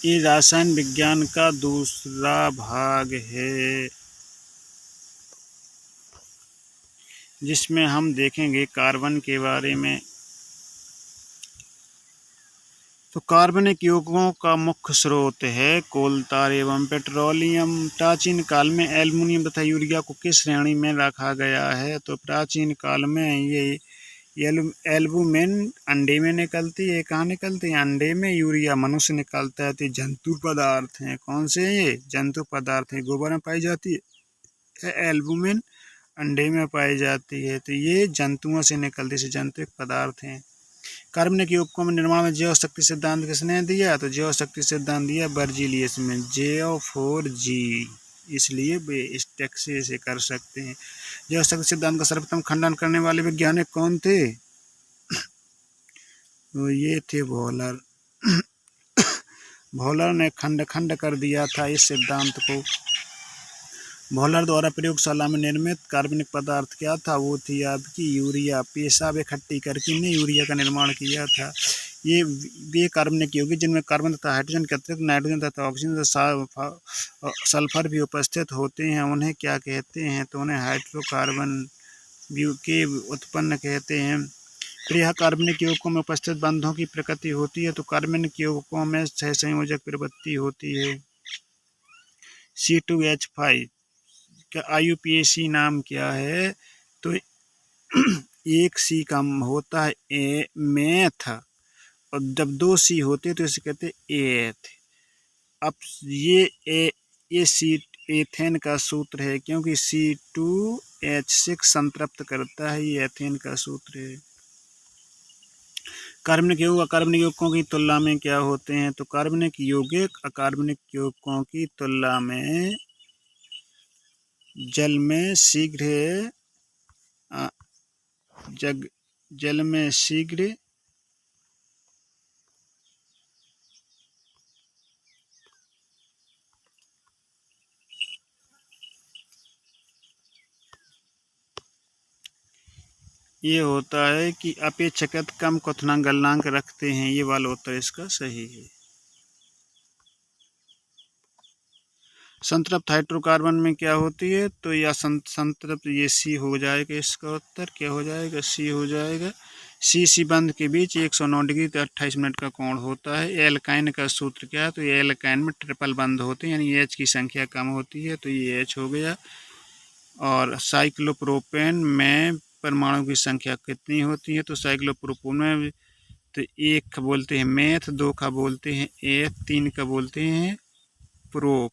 ये रसायन विज्ञान का दूसरा भाग है, जिसमें हम देखेंगे कार्बन के बारे में। तो कार्बनिक यौगिकों का मुख्य स्रोत है कोल, तार एवं पेट्रोलियम। प्राचीन काल में एल्युमिनियम तथा यूरिया को किस श्रेणी में रखा गया है? तो प्राचीन काल में ये एल्बुमिन अंडे में निकलती है। कहाँ निकलती है? अंडे में। यूरिया मनुष्य निकालता है। तो जंतु पदार्थ हैं। कौन से हैं ये? जंतु पदार्थ हैं। गोबर में पाई जाती है। एल्बुमिन अंडे में पाई जाती है। तो ये जंतुओं से निकलती है, जंतु पदार्थ हैं। कार्बनिक यौगिकों में निर्माण में जैव शक्ति सिद्धांत किसने दिया? तो जैव शक्ति सिद्धांत दिया बर्जीलियस में, JO4G। इसलिए वे इस टेक्स्ट से इसे कर सकते हैं। जैव शक्ति सिद्धांत का सर्वप्रथम खंडन करने वाले वैज्ञानिक कौन थे? तो ये थे वॉलर। वॉलर ने खंड कर दिया था इस सिद्धांत को। वॉलर द्वारा प्रयोगशाला में निर्मित कार्बनिक पदार्थ क्या था? वो थी आपकी यूरिया। पेशाब इकट्ठी करके ने यूरिया का निर्माण किया था। ये वे कार्बनिक यौगिक जिनमें कार्बन तथा हाइड्रोजन के अतिरिक्त नाइट्रोजन तथा ऑक्सीजन तथा सल्फर भी उपस्थित होते हैं, उन्हें क्या कहते हैं? तो उन्हें हाइड्रोकार्बन के उत्पन्न कहते हैं। फिर यह कार्बनिक यौगिकों में उपस्थित बंधों की प्रकृति होती है। तो कार्बनिक यौगिकों में सहसंयोजक प्रवृत्ति होती है। C2H5 का IUPAC नाम क्या है? तो एक C का होता है मेथ, और जब 2 C होते हैं तो इसे कहते हैं एथ। अब ये C एथेन का सूत्र है, क्योंकि C2H6 संतृप्त करता है। ये एथेन का सूत्र है। कार्बनिक यौगिक अकार्बनिक यौगिकों की तुलना में क्या होते हैं? तो कार्बनिक यौगिक अकार्बनिक यौगिकों की तुलना में जल में शीघ्र ये होता है कि अपेक्षाकृत कम क्वथनांक गलनांक रखते हैं। ये वाला उत्तर इसका सही है। संतृप्त हाइड्रोकार्बन में क्या होती है? तो या संतृप्त, ये C हो जाएगा। इसका उत्तर क्या हो जाएगा? C हो जाएगा। C बंध के बीच 109 डिग्री तो 28 मिनट का कोण होता है। एल्काइन का सूत्र क्या है? तो ये एल्काइन में ट्रिपल बंध होते हैं, यानी H की संख्या कम होती है, तो ये H हो गया। और साइक्लोप्रोपेन में परमाणु की संख्या कितनी होती है? तो साइक्लोप्रोपेन में तो 1 का बोलते हैं मेथ, 2 का बोलते हैं एथ, 3 का बोलते हैं प्रोप।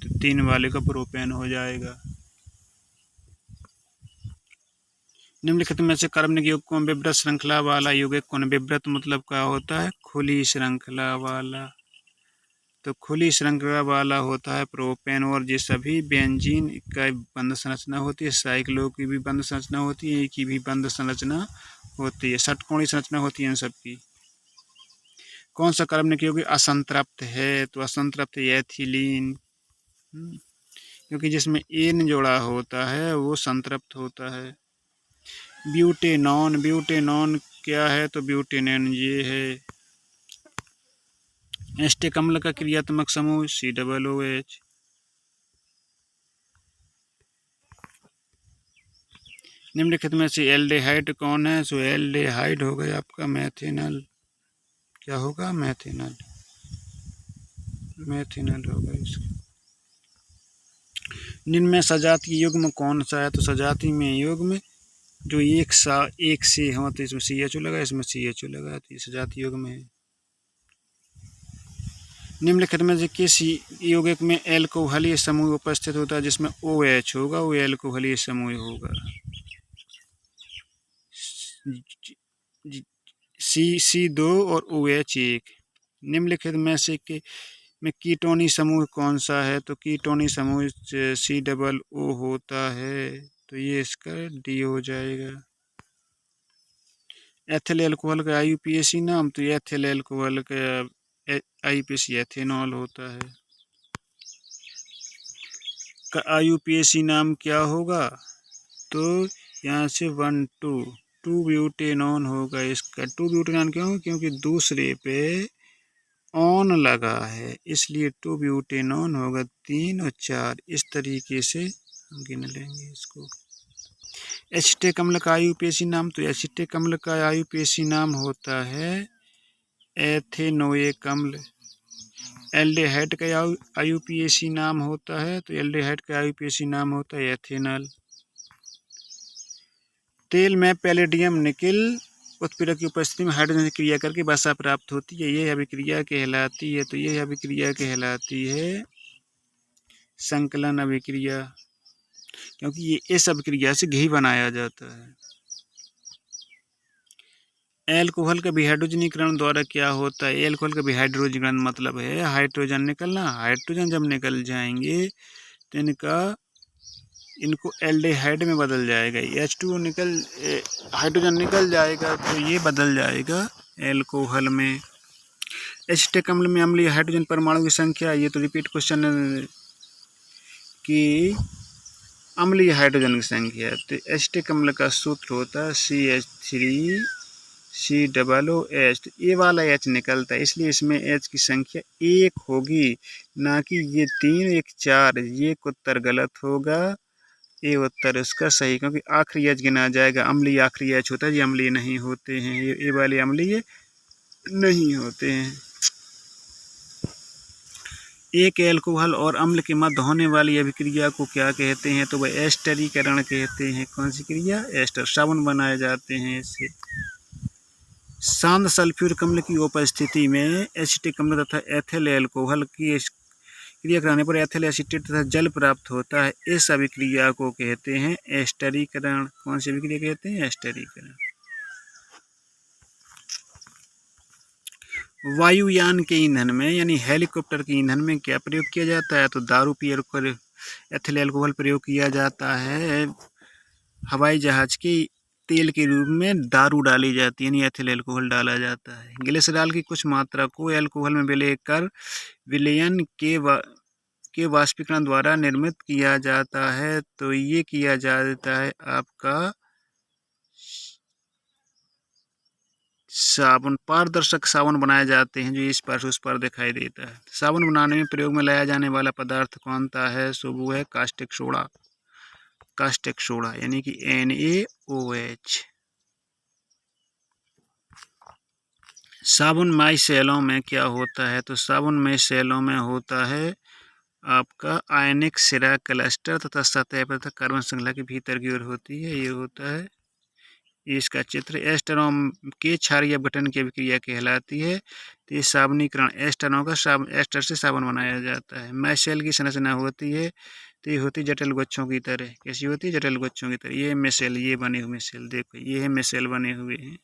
तो 3 वाले का प्रोपेन हो जाएगा। निम्नलिखित में से कार्बनिक यौगिकों में विवृत श्रृंखला वाला यौगिक कौन? विवृत मतलब क्या होता है? खुली श्रृंखला वाला। तो खुली श्रृंखला वाला होता है प्रोपेन। और ये सभी बेंजीन का बंध संरचना होती है, साइक्लो की भी बंध संरचना होती है, की भी बंध संरचना होती है, षटकोणीय संरचना होती है इन सबकी। कौन सा कार्बनिक यौगिक असंतृप्त है? तो असंतृप्त एथिलीन, क्योंकि जिसमें एन जोड़ा होता है वो संतृप्त होता है। ब्यूटेनॉन क्या है? तो ब्यूटेनॉन ये है। एस्टिक अम्ल का क्रियात्मक समूह COOH। निम्नलिखित में से एल्डेहाइड कौन है? सो एल्डेहाइड हो गया आपका मैथिनल। क्या होगा? मैथिनल होगा इसका। निम्न में सजातीय युग्म कौन सा है? तो सजाती में युग्म जो एक से हो, तो इसमें CHO लगा, इसमें CHO लगा, तो ये सजातीय युग्म है। निम्नलिखित में से किस यौगिक में एल्कोहलीय समूह उपस्थित होता है जिसमें OH होगा? वो एल्कोहलीय समूह होगा। C2 और OH 1। निम्नलिखित में से कीटोनी समूह कौन सा है? तो कीटोनी समूह COO होता है, तो ये इसका D हो जाएगा। एथिल एल्कोहल का IUPAC नाम, तो एथिल एल्कोहल का IUPAC एथेनॉल होता है। का IUPAC नाम क्या होगा? तो यहाँ से 2 ब्यूटेनॉन होगा इसका। 2 ब्यूटेनॉन क्यों? क्योंकि दूसरे पे ऑन लगा है, इसलिए 2 ब्यूटेनॉन होगा 3 और 4। इस तरीके से हम गिन लेंगे इसको। एसिटिक अम्ल का आयुपेशी नाम, तो एसिटिक अम्ल का आयुपेशी नाम होता है एथेनोइक अम्ल। एल्डिहाइड का आयुपेशी नाम होता है, तो एल्डिहाइड का आयुपेशी नाम होता है एथेनॉल। तेल में पैलेडियम निकेल उत्प्रेरक की उपस्थिति में हाइड्रोजन से क्रिया करके वसा प्राप्त होती है, यह अभिक्रिया कहलाती है। तो यह अभिक्रिया कहलाती है संकलन अभिक्रिया, क्योंकि ये इस अभिक्रिया से घी बनाया जाता है। एल्कोहल का विहाइड्रोजनीकरण द्वारा क्या होता है? एल्कोहल का विहाइड्रोजनीकरण मतलब है हाइड्रोजन निकलना। हाइड्रोजन जब निकल जाएंगे तो इनको एल्डिहाइड में बदल जाएगा। H2O हाइड्रोजन निकल जाएगा तो ये बदल जाएगा एल्कोहल में। एसिटिक अम्ल में अम्लीय हाइड्रोजन परमाणु की संख्या, ये तो रिपीट क्वेश्चन कि अम्लीय हाइड्रोजन की संख्या, तो एसिटिक अम्ल का सूत्र होता है CH3COOH। तो ये वाला H निकलता है, इसलिए इसमें H की संख्या 1 होगी, ना कि ये 3 1 4। ये उत्तर गलत होगा, ये उत्तर उसका सही, क्योंकि आखिरी एच गिना जाएगा। अम्लीय आखिरी एच होता है, ये अम्लीय नहीं होते हैं, ये वाले अम्लीय नहीं होते हैं। एक एल्कोहल और अम्ल के मध्य होने वाली अभिक्रिया को क्या कहते हैं? तो वह एस्टरीकरण कहते हैं। कौन सी क्रिया? एस्टर। साबुन बनाए जाते हैं इससे। शांत सल्फ्यूरिक अम्ल की उपस्थिति में एसिटिक अम्ल तथा एथिल एल्कोहल की क्रिया कराने पर एथिल एसीटेट तथा जल प्राप्त होता है। इस अभिक्रिया को कहते हैं एस्टरीकरण। कौन सी अभिक्रिया कहते हैं? एस्टरीकरण। वायुयान के ईंधन में यानी हेलीकॉप्टर के ईंधन में क्या प्रयोग किया जाता है? तो दारू पीयर कर एथिल एल्कोहल प्रयोग किया जाता है। हवाई जहाज के तेल के रूप में दारू डाली जाती है, यानी एथिल एल्कोहल डाला जाता है। ग्लिसरॉल की कुछ मात्रा को एल्कोहल में विलय कर विलयन के वाष्पीकरण द्वारा निर्मित किया जाता है। तो ये किया जाता है आपका साबुन। पारदर्शक साबुन बनाए जाते हैं, जो इस पार से उस पार दिखाई देता है। साबुन बनाने में प्रयोग में लाया जाने वाला पदार्थ कौन सा है? सो वो है कास्टिक सोडा। कास्टिक सोडा यानी कि NaOH। साबुन माइसेलों में क्या होता है? तो साबुन माइसेलों में होता है आपका आयनिक सिरा क्लस्टर तथा सतह पर तथा कार्बन श्रृंखला के भीतर की ओर होती है, ये होता है। इसका चित्र एस्टरों के क्षारीय अपघटन की अभिक्रिया कहलाती है। तो ये साबुनीकरण एस्टरों का एस्टर से साबुन बनाया जाता है। माइसेल की संरचना होती है, तो ये होती जटिल गुच्छों की तरह। कैसी होती है? जटिल गुच्छों की तरह। ये मिसेल, ये बने हुए मिसेल, देखो ये है मिसेल बने हुए हैं।